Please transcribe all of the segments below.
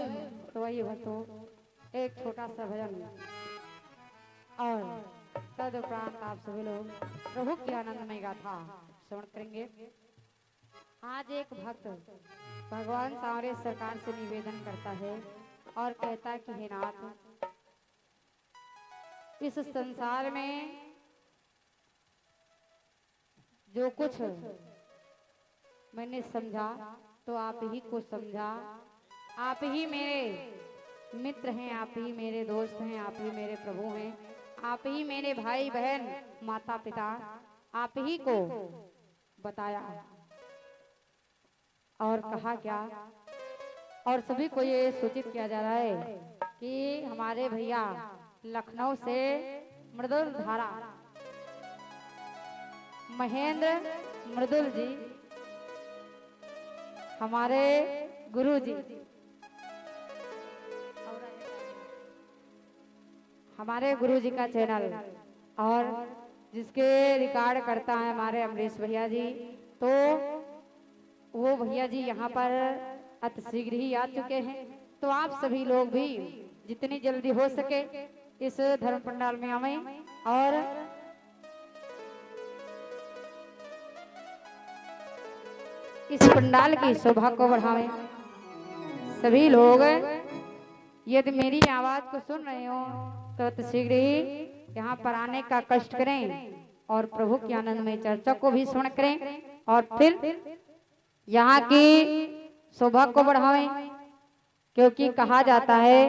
तो वही भक्तों एक छोटा सा भजन और तदुपरांत आप सभी लोग प्रभु की आनंदमय गाथा श्रवण करेंगे। आज एक भक्त भगवान सांवरे सरकार से निवेदन करता है और कहता है कि हे नाथ, इस संसार में जो कुछ मैंने समझा तो आप ही को समझा। आप ही मेरे मित्र हैं, आप ही मेरे दोस्त हैं, आप ही मेरे प्रभु हैं, आप ही मेरे भाई बहन माता पिता, आप ही को बताया और कहा क्या। और सभी को ये सूचित किया जा रहा है कि हमारे भैया लखनऊ से मृदुल धारा महेंद्र मृदुल जी हमारे गुरु जी, हमारे गुरु जी का चैनल और जिसके रिकॉर्ड करता है हमारे अमरीश भैया जी, तो वो भैया जी यहाँ पर अति शीघ्र ही आ चुके हैं। तो आप सभी लोग भी जितनी जल्दी हो सके इस धर्म पंडाल में आवे और इस पंडाल की शोभा को बढ़ावें। सभी लोग यदि मेरी आवाज को सुन रहे हो तो शीघ्र ही यहाँ पर आने का कष्ट करें और प्रभु की आनंदमय चर्चा को भी सुन करें और फिर यहाँ की शोभा को बढ़ावें, क्योंकि कहा जाता है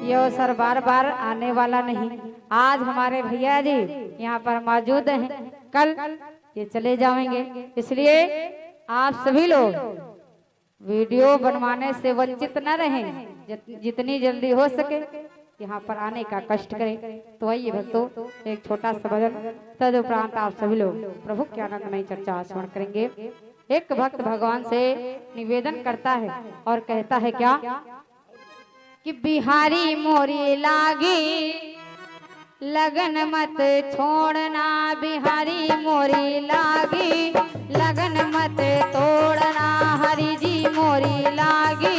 ये अवसर बार बार आने वाला नहीं। आज हमारे भैया जी यहाँ पर मौजूद हैं, कल ये चले जाएंगे, इसलिए आप सभी लोग वीडियो बनवाने से वंचित न रहें, जितनी जल्दी हो सके यहाँ पर आने का कष्ट करें। तो आइए भक्तों एक छोटा सा भजन, तदुपरांत आप सभी लोग प्रभु के आनंदमय चर्चा श्रवण करेंगे। एक भक्त भगवान से निवेदन करता है और कहता है क्या कि बिहारी मोरी लागी लगन मत छोड़ना, बिहारी मोरी लागी लगन मत तोड़ना, हरि जी मोरी लागी।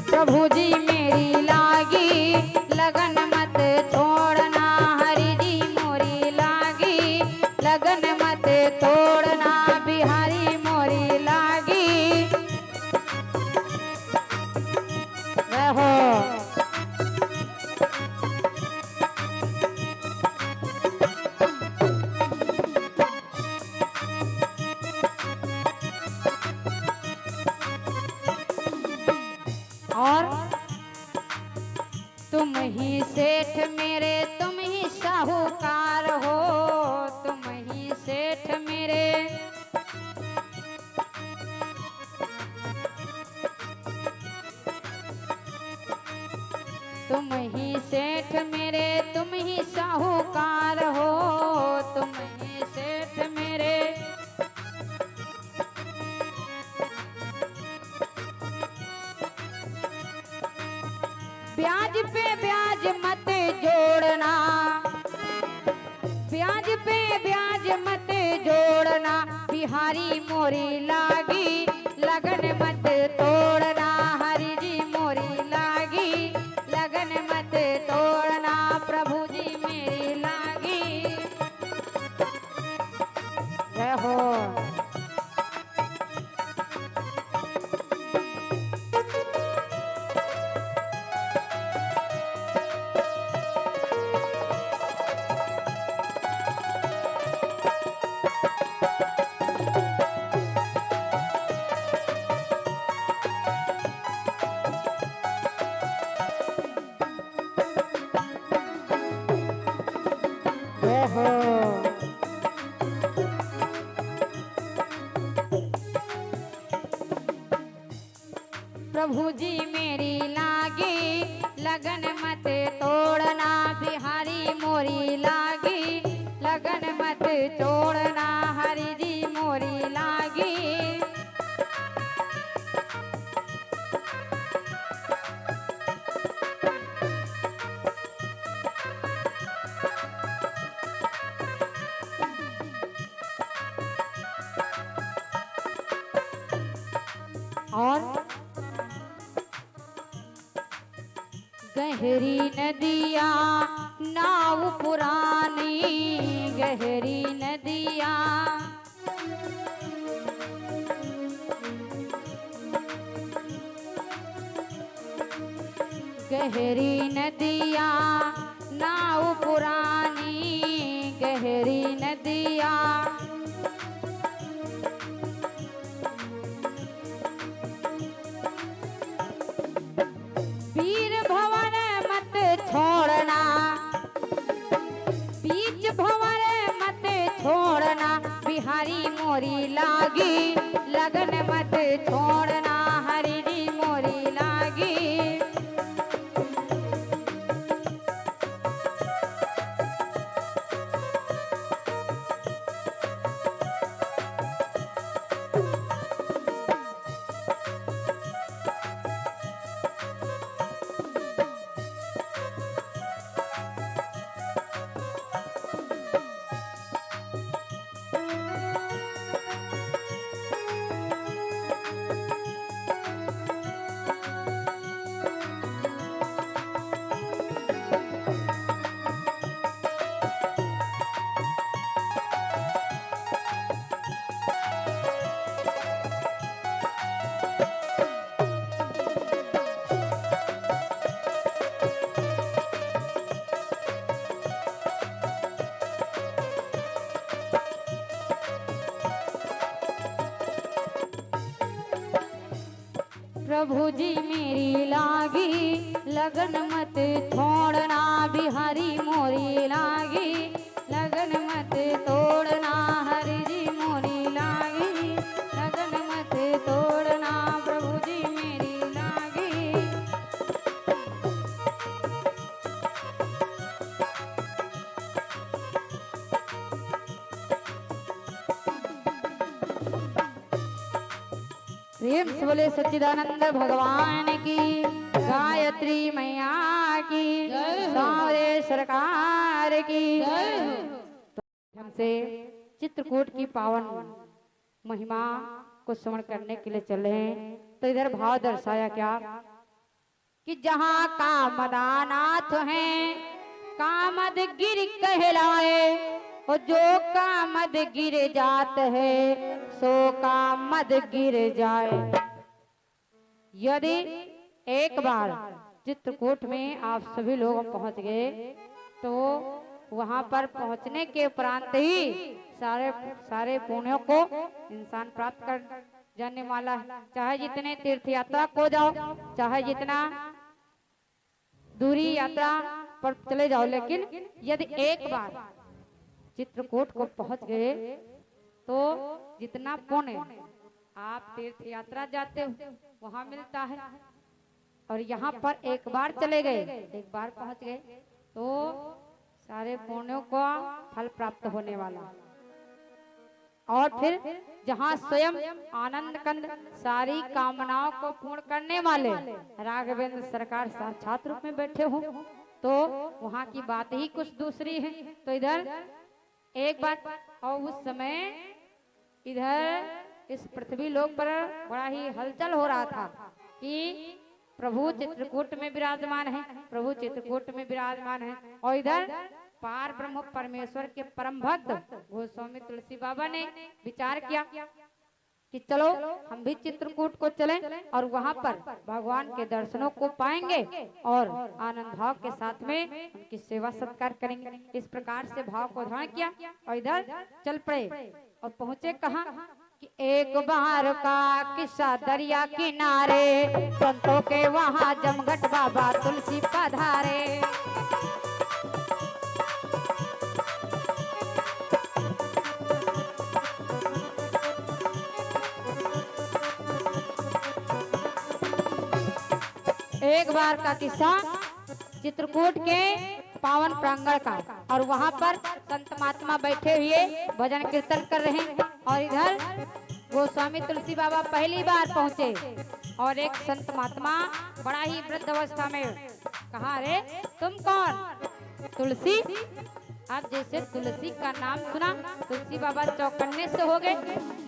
प्रभु जी मेरी लागी लगन मत छोड़ना, हरि जी मोरी लागी लगन मत तोड़ना, बिहारी मोरी लागी। रहो और तुम ही सेठ मेरे, तुम ही साहूकार हो, तुम ही सेठ मेरे, तुम ही सेठ मेरे, तुम ही साहूकार हो, तुम ही सेठ मेरे। ब्याज पे ब्याज मत जोड़ना, ब्याज पे ब्याज मत जोड़ना, बिहारी मोरी लागी लगन मत तोड़ना, हरि जी मोरी लागी लगन मत तोड़ना, प्रभु जी मेरी लागी। जय हो। प्रभु जी मेरी लागी लगन मत तोड़ना, बिहारी मोरी लागी लगन मत तोड़ना, हरि जी मोरी लागी। और गहरी नदिया नाव पुरानी, गहरी नदिया गहरी नदिया नाव पुरानी, गहरी नदिया वीर भंवर मत छोड़ना, बीच भंवर मत छोड़ना, बिहारी मोरी लागी लगन मत छोड़ना, हरी मोरी लागी। प्रभु जी मेरी लागी लगन मत छोड़ना, बिहारी मोरी लागी लगन मत तोड़ना, हरि जी मोरी लागी लगन मत तोड़ना, प्रभु जी मेरी लागी। प्रेम से बोले सच्चिदानंद भगवान की, गायत्री मैया की, सारे सरकार की। तो हमसे चित्रकूट की पावन महिमा को स्मरण करने के लिए चले हैं। तो इधर भाव दर्शाया क्या कि जहाँ कामदानाथ हैं कामद गिर कहलाए, और जो कामद गिर जात है सो कामद गिर जाए। यदि एक बार चित्रकूट में आप सभी लोग पहुंच गए तो वहां पर पहुंचने के उपरांत ही सारे पुण्यों को इंसान प्राप्त कर जाने वाला है। चाहे जितने तीर्थ यात्रा को जाओ, चाहे जितना दूरी यात्रा पर चले जाओ, लेकिन यदि एक बार चित्रकूट को पहुंच गए तो जितना पुण्य आप तीर्थ यात्रा जाते हो वहां मिलता है, और यहाँ पर एक बार चले गए, एक बार पहुंच गए तो सारे पुण्यों का फल प्राप्त होने वाला। और फिर जहाँ स्वयं आनंद कंद सारी कामनाओं को पूर्ण करने वाले राघवेंद्र सरकार साक्षात रूप में बैठे हो तो वहाँ की बात ही कुछ दूसरी है। तो इधर एक बात, और उस समय इधर इस पृथ्वी लोक पर बड़ा ही हलचल हो रहा था कि प्रभु चित्रकूट में विराजमान है, प्रभु चित्रकूट में विराजमान है। और इधर पार ब्रह्म परमेश्वर के परम भक्त गोस्वामी तुलसी बाबा ने विचार किया कि चलो हम भी चित्रकूट को चलें और वहां पर भगवान के दर्शनों को पाएंगे और आनंद भाव के साथ में उनकी सेवा सत्कार करेंगे। इस प्रकार से भाव को धारण किया और इधर चल पड़े और पहुंचे कहाँ कि एक बार का किस्सा दरिया किनारे, संतों के वहाँ जमघट बाबा तुलसी पधारे। एक बार का किस्सा चित्रकूट के पावन प्रांगण का, और वहां पर संत महात्मा बैठे हुए भजन कीर्तन कर रहे हैं। और इधर गोस्वामी तुलसी बाबा पहली बार पहुंचे और एक संत महात्मा बड़ा ही वृद्ध अवस्था में कहा, अरे तुम कौन? तुलसी। अब जैसे तुलसी का नाम सुना तुलसी बाबा चौकन्ने से हो गए,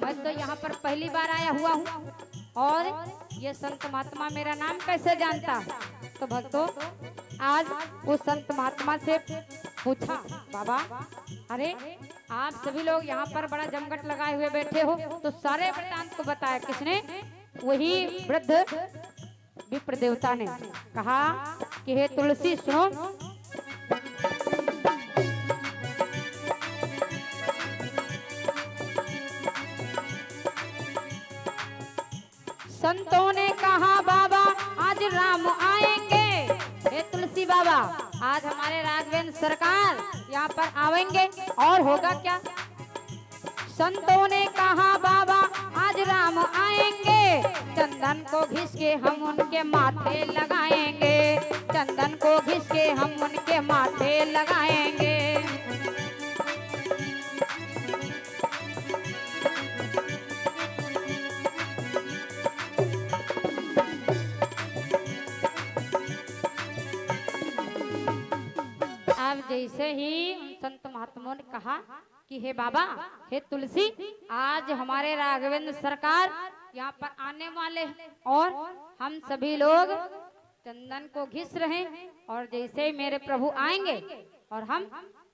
मैं तो यहाँ पर पहली बार आया हुआ हूँ। और ये संत महात्मा मेरा नाम कैसे जानता? तो भक्तों, आज उस संत महात्मा से पूछा, बाबा अरे आप सभी लोग यहाँ पर बड़ा जमघट लगाए हुए बैठे हो, तो सारे वृत्तांत को बताया किसने? वही वृद्ध विप्र देवता ने कहा कि हे तुलसी सुनो, संतों ने कहा बाबा आज राम आएंगे। हे तुलसी बाबा, आज हमारे राघवेंद्र सरकार यहाँ पर आएंगे और होगा क्या? संतों ने कहा बाबा आज राम आएंगे, चंदन को घिस के हम उनके माथे लगाएंगे, चंदन को घिस के हम उनके माथे लगाएंगे। अब जैसे ही उन संत महात्माओं ने कहा कि हे बाबा, हे तुलसी, आज हमारे राघवेंद्र सरकार यहाँ पर आने वाले हैं और हम सभी लोग चंदन को घिस रहे हैं, और जैसे ही मेरे प्रभु आएंगे और हम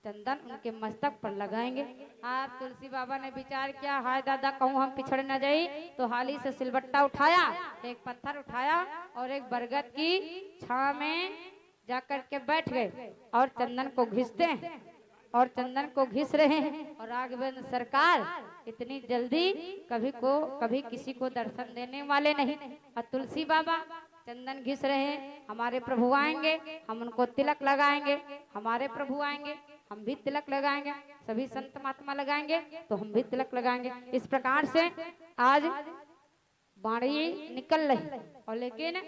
चंदन उनके मस्तक पर लगाएंगे। आप तुलसी बाबा ने विचार किया, हाय दादा कहूँ हम पिछड़ न जाए, तो हाली से सिलबट्टा उठाया, एक पत्थर उठाया और एक बरगद की छांव में जाकर के बैठ गए और चंदन को घिसते हैं और चंदन को घिस रहे हैं। और राघवेंद्र सरकार इतनी जल्दी कभी किसी को दर्शन देने वाले नहीं। और तुलसी बाबा चंदन घिस रहे हैं, हमारे प्रभु आएंगे हम उनको तिलक लगाएंगे, हमारे प्रभु आएंगे हम भी तिलक लगाएंगे, सभी संत महात्मा लगाएंगे तो हम भी तिलक लगाएंगे। इस प्रकार से आज बाणी निकल रही, और लेकिन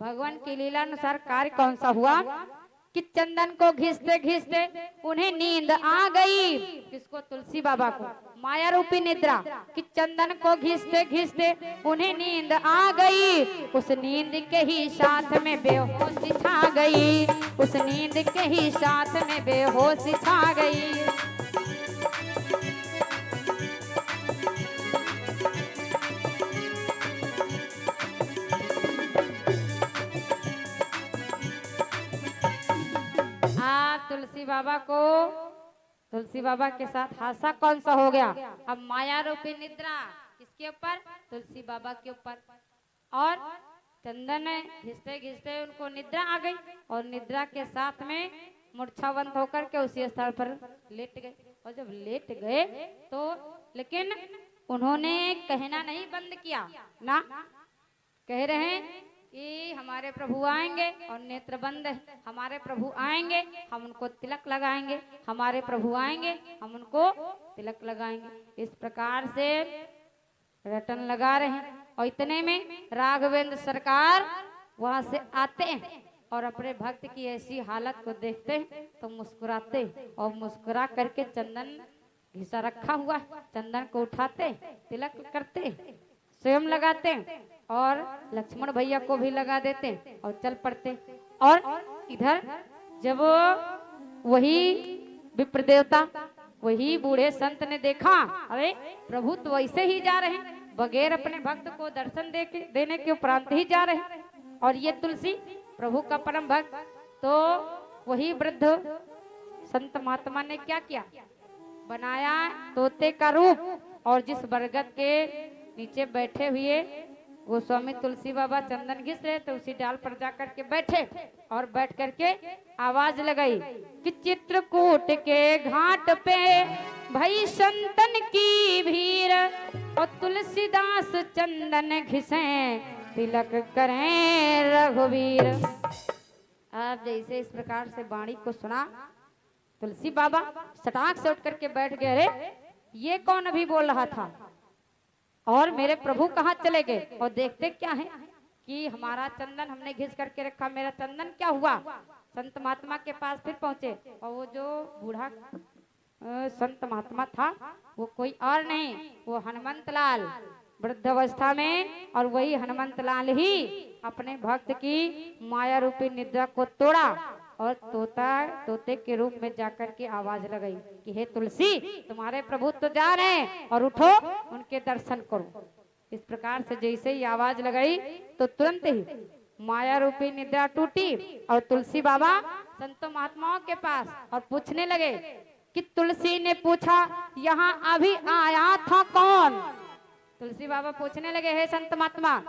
भगवान की लीला अनुसार कार्य कौन सा हुआ कि चंदन को घिसते घिसते उन्हें नींद आ गई। किसको? तुलसी बाबा को। माया रूपी निद्रा कि चंदन को घिसते घिसते उन्हें नींद आ गई। उस नींद के ही साथ में बेहोशी छा गई, उस नींद के ही साथ में बेहोशी छा गई। तुलसी बाबा के साथ हादसा कौन सा हो गया? अब माया रूपी निद्रा किसके ऊपर? तुलसी बाबा के ऊपर। और चंदन घिसते घिसते उनको निद्रा आ गई और निद्रा के साथ में मूर्छावंत होकर के उसी स्थल पर लेट गए। और जब लेट गए तो लेकिन उन्होंने कहना नहीं बंद किया ना, कह रहे हैं कि हमारे प्रभु आएंगे और नेत्र बंद है, हमारे प्रभु आएंगे हम उनको तिलक लगाएंगे, हमारे प्रभु आएंगे हम उनको तिलक लगाएंगे। इस प्रकार से रटन लगा रहे हैं। और इतने में राघवेंद्र सरकार वहां से आते हैं और अपने भक्त की ऐसी हालत को देखते हैं तो मुस्कुराते और मुस्कुरा करके चंदन घिसा रखा हुआ चंदन को उठाते, तिलक करते, स्वयं लगाते और लक्ष्मण भैया को भी लगा देते और चल पड़ते। और इधर जब वही विप्र देवता, वही बूढ़े संत ने देखा, अरे प्रभु तो वैसे ही जा रहे हैं, बगैर अपने भक्त को दर्शन देने के उपरांत ही जा रहे हैं, और ये तुलसी प्रभु का परम भक्त। तो वही वृद्ध संत महात्मा ने क्या किया? बनाया तोते का रूप और जिस बरगद के नीचे बैठे हुए गोस्वामी तुलसी बाबा चंदन घिस रहे तो उसी डाल पर जाकर के बैठे और बैठ करके आवाज लगाई कि चित्रकूट के घाट पे भई संतन की भीड़ और तुलसीदास चंदन घिसे तिलक करें रघुवीर। आप जैसे इस प्रकार से वाणी को सुना, तुलसी बाबा सटाक से उठ करके बैठ गए। अरे ये कौन अभी बोल रहा था और मेरे प्रभु कहाँ चले गए? और देखते क्या है कि हमारा चंदन हमने घिस करके रखा, मेरा चंदन क्या हुआ? संत महात्मा के पास फिर पहुंचे और वो जो बूढ़ा संत महात्मा था वो कोई और नहीं, वो हनुमंत लाल वृद्धावस्था में, और वही हनुमंत लाल ही अपने भक्त की माया रूपी निद्रा को तोड़ा और तोते के रूप में जाकर के आवाज लगाई कि हे तुलसी, तुम्हारे प्रभु तो जा रहे हैं और उठो उनके दर्शन करो। इस प्रकार से जैसे ही आवाज लगाई तो तुरंत ही माया रूपी निद्रा टूटी और तुलसी बाबा संतों महात्माओं के पास और पूछने लगे कि तुलसी ने पूछा यहाँ अभी आया था कौन। तुलसी बाबा पूछने लगे, हे संत महात्मा,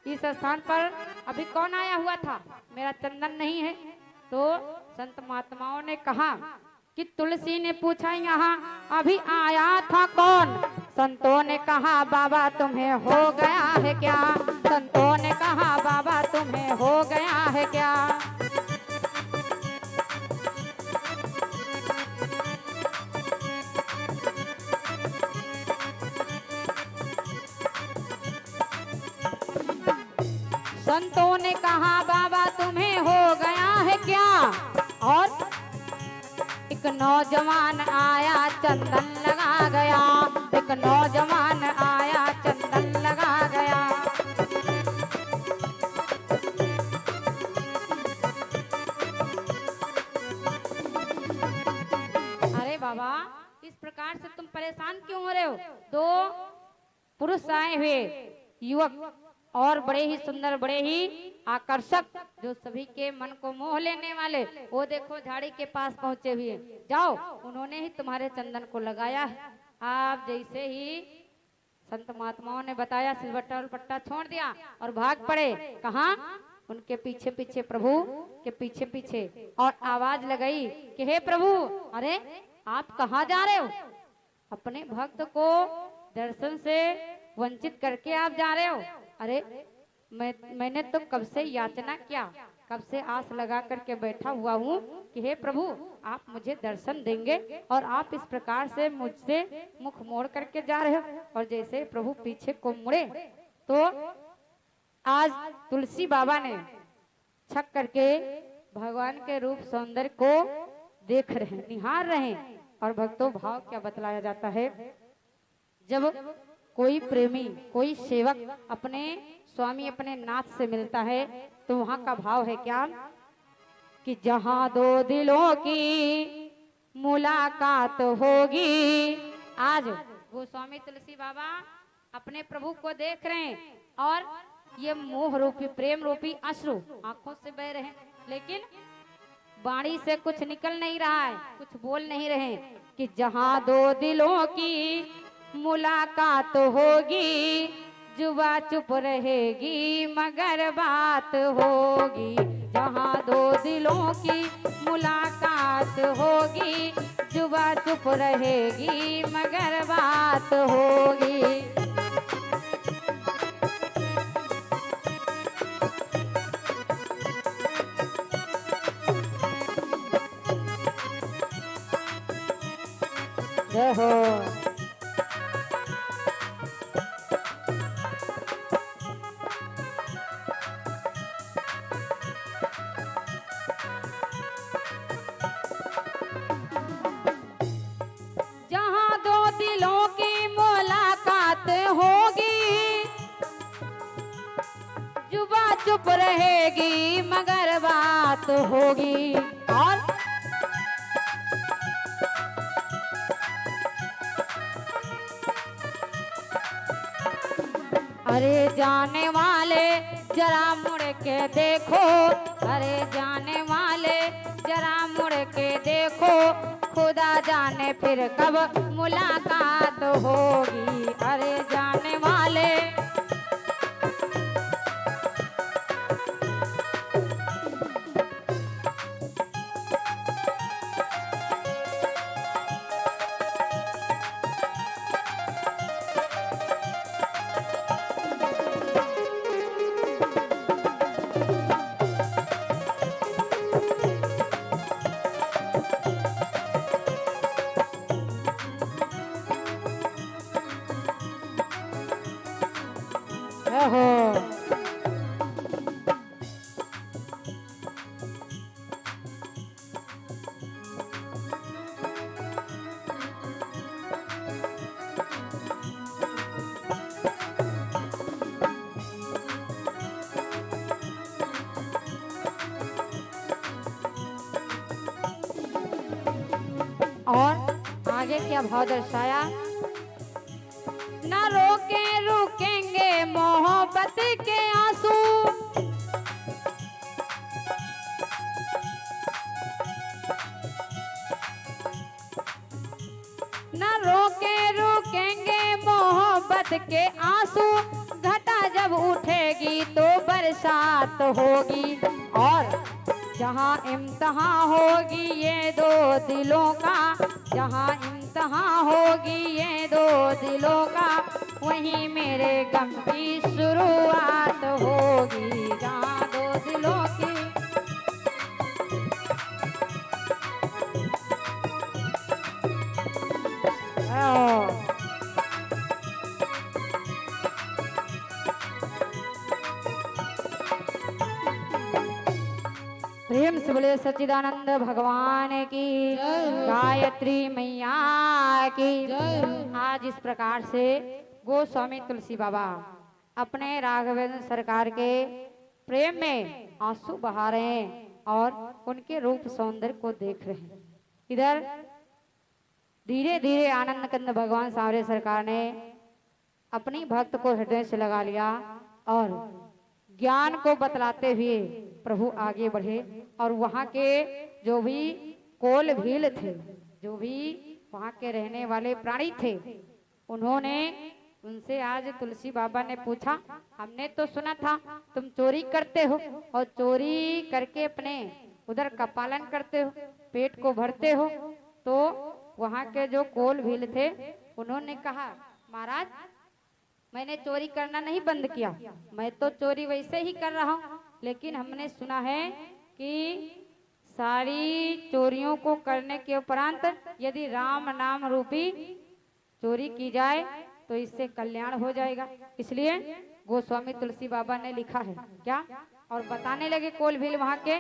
इस स्थान पर अभी कौन आया हुआ था, मेरा चंदन नहीं है। तो संत महात्माओं ने कहा कि तुलसी ने पूछा यहाँ अभी आया था कौन। संतों ने कहा बाबा तुम्हें हो गया है क्या, संतों ने कहा बाबा तुम्हें हो गया है क्या। संतों ने कहा बाबा तुम्हें हो गया है क्या। और एक नौजवान आया चंदन लगा गया, एक नौजवान आया चंदन लगा गया। अरे बाबा, इस प्रकार से तुम परेशान क्यों हो रहे हो। दो पुरुष आए हुए युवक और बड़े ही सुंदर, बड़े ही आकर्षक, जो सभी के मन को मोह लेने वाले, वो देखो झाड़ी के पास पहुंचे हुए। जाओ, उन्होंने ही तुम्हारे चंदन को लगाया है। आप जैसे ही संत महात्माओं ने बताया, सिलवट्टा और पट्टा छोड़ दिया और भाग पड़े। कहाँ? उनके पीछे पीछे, प्रभु के पीछे पीछे। और आवाज लगाई कि हे प्रभु, अरे आप कहाँ जा रहे हो। अपने भक्त को दर्शन से वंचित करके आप जा रहे हो। अरे मैंने तो कब से याचना किया, कब से आस लगा करके बैठा हुआ हूँ कि हे प्रभु आप मुझे दर्शन देंगे, और आप इस प्रकार से मुझसे मुख मोड़ करके जा रहे हो। और जैसे प्रभु पीछे को मुड़े तो आज तुलसी बाबा ने छक करके भगवान के रूप सौंदर्य को देख रहे हैं, निहार रहे हैं। और भक्तों, भाव क्या बतलाया जाता है, जब कोई प्रेमी, कोई सेवक अपने स्वामी, अपने नाथ से मिलता है तो वहां का भाव है क्या कि जहां दो दिलों की मुलाकात होगी। आज वो स्वामी तुलसी बाबा अपने प्रभु को देख रहे हैं और ये मोह रूपी, प्रेम रूपी अश्रु आंखों से बह रहे हैं, लेकिन वाणी से कुछ निकल नहीं रहा है, कुछ बोल नहीं रहे कि जहां दो दिलों की मुलाकात होगी, जुबा चुप रहेगी मगर बात होगी। जहां दो दिलों की मुलाकात होगी, जुबा चुप रहेगी मगर बात होगी। जय हो। चुप रहेगी मगर बात होगी। और अरे जाने वाले जरा मुड़ के देखो, अरे जाने वाले जरा मुड़ के देखो, खुदा जाने फिर कब मुलाकात होगी। अरे जाने वाले हो। और आगे क्या भाव दर्शाया, ना रोके रुकेंगे के आंसू न रोके रुकेंगे मोहब्बत के आंसू, घटा जब उठेगी तो बरसात होगी। और जहाँ इम्तहान होगी ये दो दिलों का, जहाँ इम्तहान होगी ये दो दिलों का, वहीं मेरे गम की शुरुआत होगी। जहाँ दो दिलों की प्रेम से बोले सच्चिदानंद भगवान की, गायत्री मैया की। आज इस प्रकार से गोस्वामी तुलसी बाबा अपने राघवेंद्र सरकार के प्रेम में आंसू बहा रहे हैं और उनके रूप सौंदर्य को देख रहे हैं। इधर धीरे धीरे आनंद कंद भगवान सांवरे सरकार ने अपनी भक्त को हृदय से लगा लिया और ज्ञान को बतलाते हुए प्रभु आगे बढ़े। और वहाँ के जो भी कोल भील थे, जो भी वहाँ के रहने वाले प्राणी थे, उन्होंने उनसे आज तुलसी बाबा ने पूछा, हमने तो सुना था तुम चोरी करते हो और चोरी करके अपने उधर का पालन करते हो, पेट को भरते हो। तो वहाँ के जो कोल भील थे उन्होंने कहा, महाराज मैंने चोरी करना नहीं बंद किया, मैं तो चोरी वैसे ही कर रहा हूँ, लेकिन हमने सुना है कि सारी चोरियों को करने के उपरांत यदि राम नाम रूपी चोरी की जाए तो इससे कल्याण हो जाएगा। इसलिए गोस्वामी तुलसी बाबा ने लिखा है क्या, और बताने लगे कोल भील वहाँ के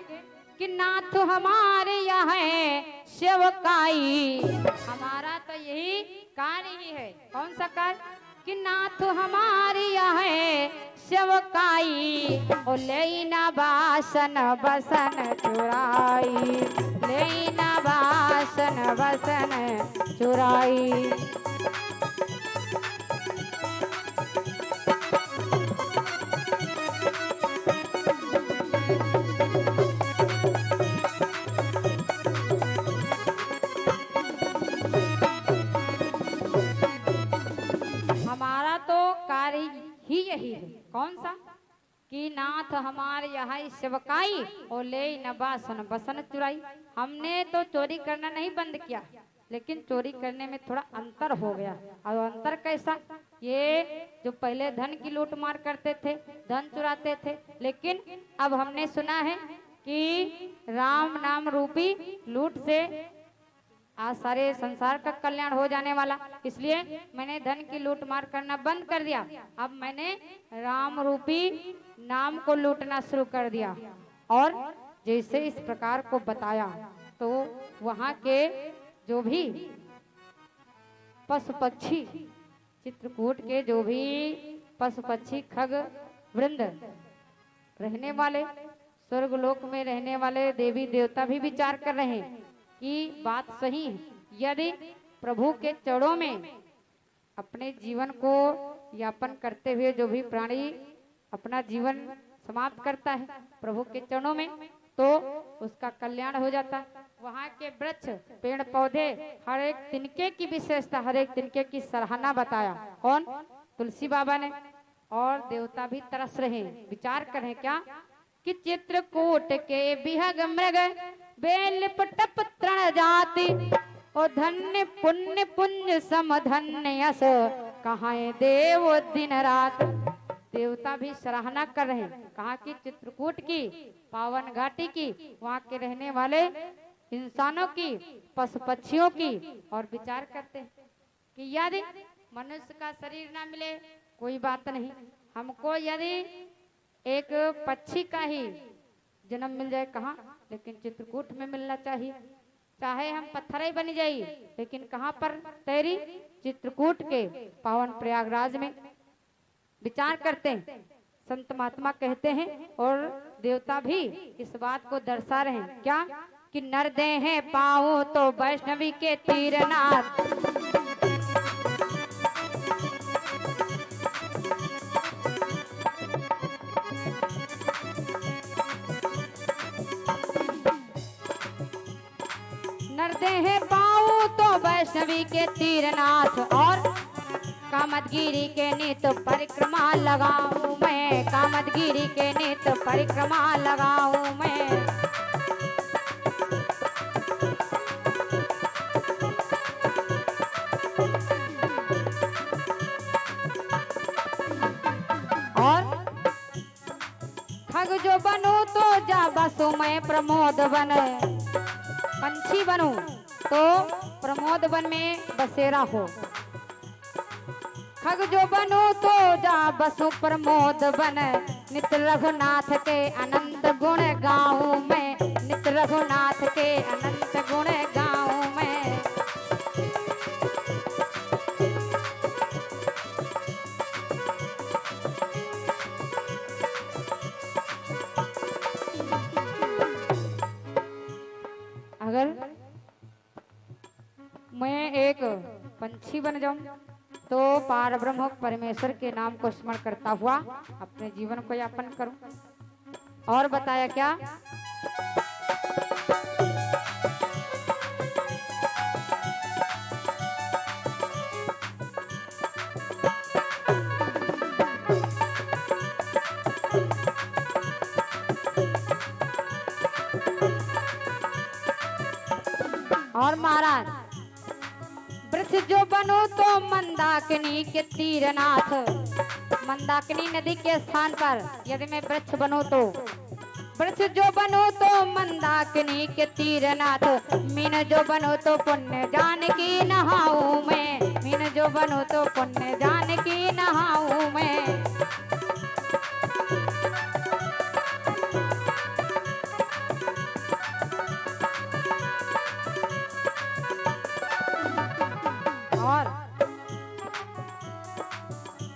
कि नाथ हमारे यहाँ है सेवकाई, हमारा तो यही कार्य ही है। कौन सा कार्य? कि नाथ हमारे यहाँ है सेवकाई, ओ लेना बासन बसन चुराई, लेना बासन बसन चुराई। ही यही है। कौन सा? कि नाथ हमारे यहाँ सेवकाई और ले नबासन बसन चुराई। हमने तो चोरी करना नहीं बंद किया, लेकिन चोरी करने में थोड़ा अंतर हो गया। और अंतर कैसा? ये जो पहले धन की लूट मार करते थे, धन चुराते थे, लेकिन अब हमने सुना है कि राम नाम रूपी लूट से आज सारे संसार का कल्याण हो जाने वाला। इसलिए मैंने धन की लूट मार करना बंद कर दिया। अब मैंने राम रूपी नाम को लूटना शुरू कर दिया। और जैसे इस प्रकार को बताया तो वहाँ के जो भी पशु पक्षी, चित्रकूट के जो भी पशु पक्षी खग वृंद रहने वाले, स्वर्गलोक में रहने वाले देवी देवता भी विचार कर रहे हैं कि बात सही है। यदि प्रभु के चरणों में अपने जीवन को यापन करते हुए जो भी प्राणी अपना जीवन समाप्त करता है प्रभु के चरणों में, तो उसका कल्याण हो जाता है। वहाँ के वृक्ष, पेड़ पौधे, हर एक तिनके की विशेषता, हर एक तिनके की सराहना बताया। कौन? तुलसी बाबा ने। और देवता भी तरस रहे, विचार कर रहे क्या कि चित्रकूट के बिहग मृग बेल पटप तृण जाति और धन्य पुण्य पुण्य सम धन्य यस कहाँ देव दिन रात। देवता भी सराहना कर रहे हैं, कहा कि चित्रकूट की पावन घाटी की, वहाँ के रहने वाले इंसानों की, पशु पक्षियों की। और विचार करते हैं कि यदि मनुष्य का शरीर ना मिले कोई बात नहीं, हमको यदि एक पक्षी का ही जन्म मिल जाए, कहाँ? लेकिन चित्रकूट में मिलना चाहिए। चाहे हम पत्थर ही बन जाइए, लेकिन कहाँ पर तैरी? चित्रकूट के पावन प्रयागराज में। विचार करते हैं, संत महात्मा कहते हैं और देवता भी इस बात को दर्शा रहे हैं क्या कि नर दे हैं पाओ तो वैष्णवी के तीरनाथ। पड़ते हैं पाँव तो वैष्णवी के तीरनाथ, और कामदगिरी के नित परिक्रमा लगाऊं मैं, कामदगिरी के नित परिक्रमा लगाऊं मैं। और ठग जो बनूं तो जा बसू मैं प्रमोद बन, पंछी बनूं तो प्रमोद वन में बसेरा हो। ठग जो बनूं तो जा बसू प्रमोद बन, नित रघुनाथ के अनंत गुण गाऊं मैं, नित रघुनाथ के अनंत गुण गाऊं मैं। अगर मैं एक पंछी बन जाऊं तो पार ब्रह्म परमेश्वर के नाम को स्मरण करता हुआ अपने जीवन को यापन करूं। और बताया क्या, और महाराज वृक्ष जो बनो तो मंदाकिनी के तीरनाथ, मंदाकिनी नदी के स्थान पर यदि मैं वृक्ष बनूं तो, वृक्ष जो बनो तो मंदाकिनी के तीरनाथ, मीन जो बनो तो पुण्य जानकी नहाऊं मैं, मीन जो बनो तो पुण्य जानकी नहाऊं मैं। और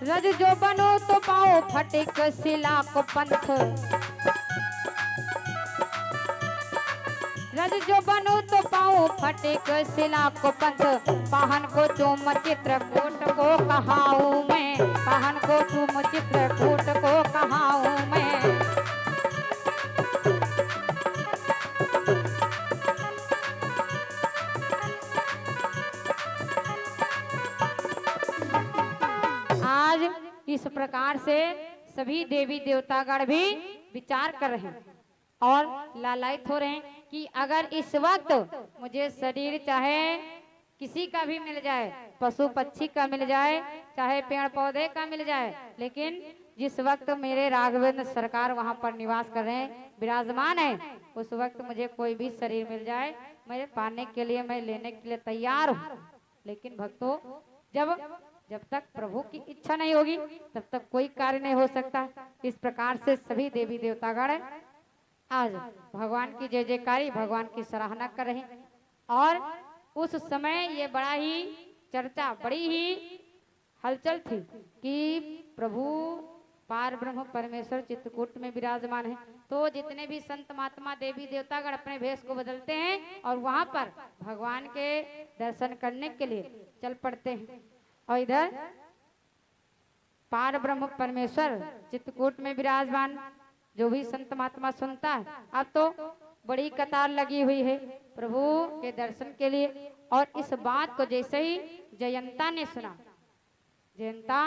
रज जो बनो तो पाओ फटिक शिला को पंथ, रज जो बनो तो पाओ फटिक शिला को पंथ, पाहन को चूम चित्रकूट को कहाऊं मैं, पाहन को चूम चित्रकूट को कहाऊं मैं। आज इस प्रकार से सभी देवी देवतागण भी विचार कर रहे हैं और लालायित हो रहे हैं कि अगर इस वक्त मुझे शरीर चाहे किसी का भी मिल जाए, पशु पक्षी का मिल जाए, चाहे पेड़ पौधे का मिल जाए, लेकिन जिस वक्त मेरे राघवेंद्र सरकार वहां पर निवास कर रहे हैं, विराजमान है, उस वक्त मुझे कोई भी शरीर मिल जाए, मेरे पाने के लिए, मैं लेने के लिए तैयार हूँ। लेकिन भक्तों, जब तक प्रभु की इच्छा नहीं होगी तब तक कोई कार्य नहीं हो सकता। इस प्रकार से सभी देवी देवतागण आज भगवान की जय जयकारी, भगवान की सराहना कर रहे हैं। और उस समय ये बड़ा ही चर्चा, बड़ी ही हलचल थी कि प्रभु पार ब्रह्म परमेश्वर चित्रकूट में विराजमान है। तो जितने भी संत महात्मा देवी देवतागण अपने भेष को बदलते हैं और वहां पर भगवान के दर्शन करने के लिए चल पड़ते हैं। और इधर पार ब्रह्म परमेश्वर चित्रकूट में विराजमान, जो भी संत महात्मा सुनता है, अब तो बड़ी कतार लगी हुई है प्रभु के दर्शन के लिए। और इस बात को जैसे ही जयंता ने सुना, जयंता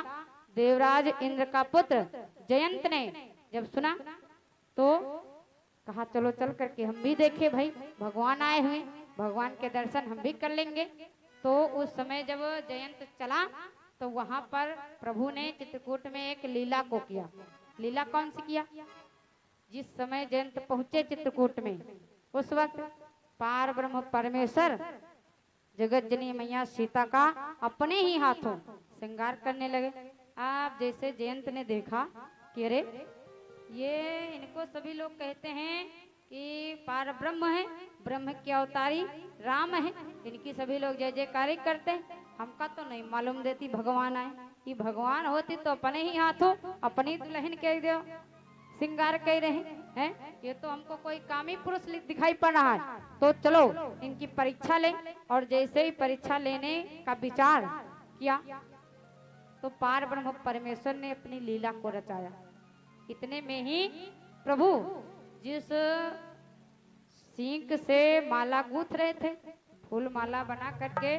देवराज इंद्र का पुत्र जयंत ने जब सुना तो कहा चलो चल करके हम भी देखे, भाई भगवान आए हुए, भगवान के दर्शन हम भी कर लेंगे। तो उस समय जब जयंत चला तो वहां पर प्रभु ने चित्रकूट में एक लीला को किया। लीला कौन सी किया? जिस समय जयंत पहुंचे चित्रकूट में, उस वक्त पार ब्रह्म परमेश्वर जगत जननी मैया सीता का अपने ही हाथों श्रृंगार करने लगे। आप जैसे जयंत ने देखा कि अरे ये इनको सभी लोग कहते हैं कि पार ब्रह्म है, ब्रह्म के अवतारी राम है, इनकी सभी लोग जय जयकारी करते हैं। हमका तो नहीं मालूम देती भगवान आए, कि भगवान होती तो अपने ही हाथों अपनी दुल्हन कह दो श्रृंगार कह रहे हैं। ये तो हमको कोई कामी पुरुष दिखाई पड़ रहा है, तो चलो इनकी परीक्षा ले। और जैसे ही परीक्षा लेने का विचार किया तो पार ब्रह्म परमेश्वर ने अपनी लीला को रचाया। इतने में ही प्रभु जिस सींग से माला गूंथ रहे थे, फूल माला बना करके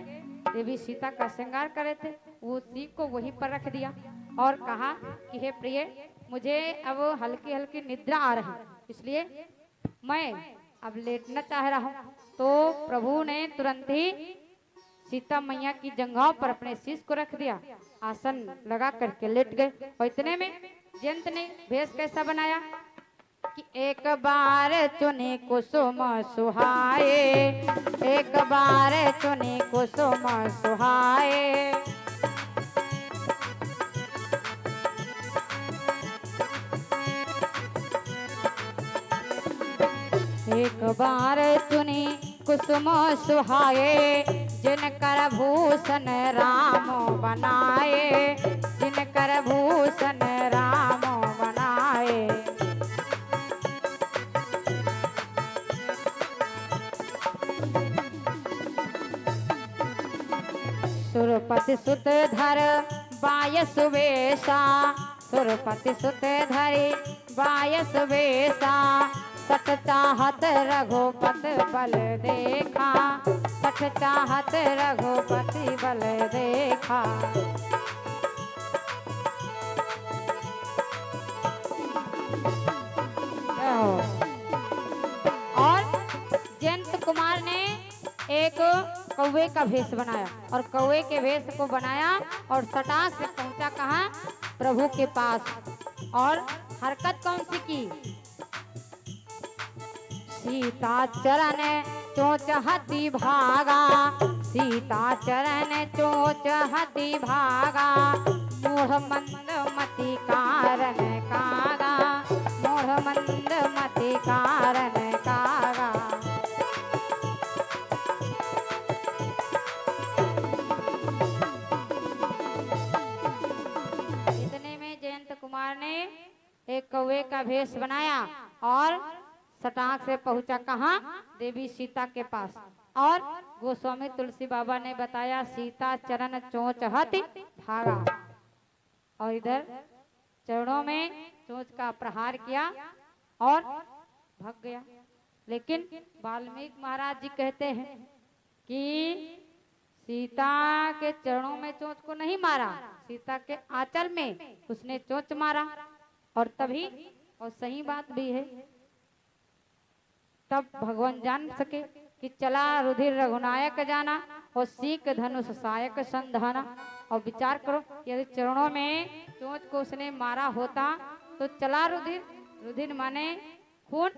देवी सीता का श्रृंगार करे थे, वो सीख को वहीं पर रख दिया और कहा कि हे प्रिय, मुझे अब हल्की हल्की निद्रा आ रही, इसलिए मैं अब लेटना चाह रहा हूँ। तो प्रभु ने तुरंत ही सीता मैया की जंघाओं पर अपने शीश को रख दिया, आसन लगा करके लेट गए। और इतने में जयंत ने भेष कैसा बनाया कि एक बार चुने कुसुम सुहाए, एक बार चुने कुसुम सुहाए। एक बार चुनी कुसुम सुहाए, जिनकर भूषण राम बनाए, जिनकर भूषण राम बनाए। सुरपति सुत धर बायस वेशा, सुरपति सुत धरि बायस वेशा, सठ चाहत रघुपति बल देखा, सठ चाहत रघुपति बल देखा। और जयंत कुमार ने एक कौवे का भेष बनाया और कौवे के भेष को बनाया और सटाक से पहुंचा कहाँ, प्रभु के पास। और हरकत कौन सी की, सीता चरण चोच हति भागा, सीता चरण चोच हति भागा, मूढ़ मंद मति कारण कागा, मूढ़ मंद मति कारण कागा। इतने में जयंत कुमार ने एक कौवे का भेष बनाया और सटाक से पहुंचा कहाँ, देवी सीता के पास। और गोस्वामी तुलसी बाबा ने बताया सीता चरण चोंच हति भागा, और इधर चरणों में चोंच का प्रहार किया और भाग गया। लेकिन वाल्मीकि महाराज जी कहते हैं कि सीता के चरणों में चोंच को नहीं मारा, सीता के आंचल में उसने चोंच मारा। और तभी, और सही बात भी है, तब भगवान जान सके कि चला रुधिर रघुनायक जाना और सीख धनुष सायक संधाना। और विचार करो, यदि चरणों में चोंच को उसने मारा होता तो चला रुधिर, रुधिर माने खून,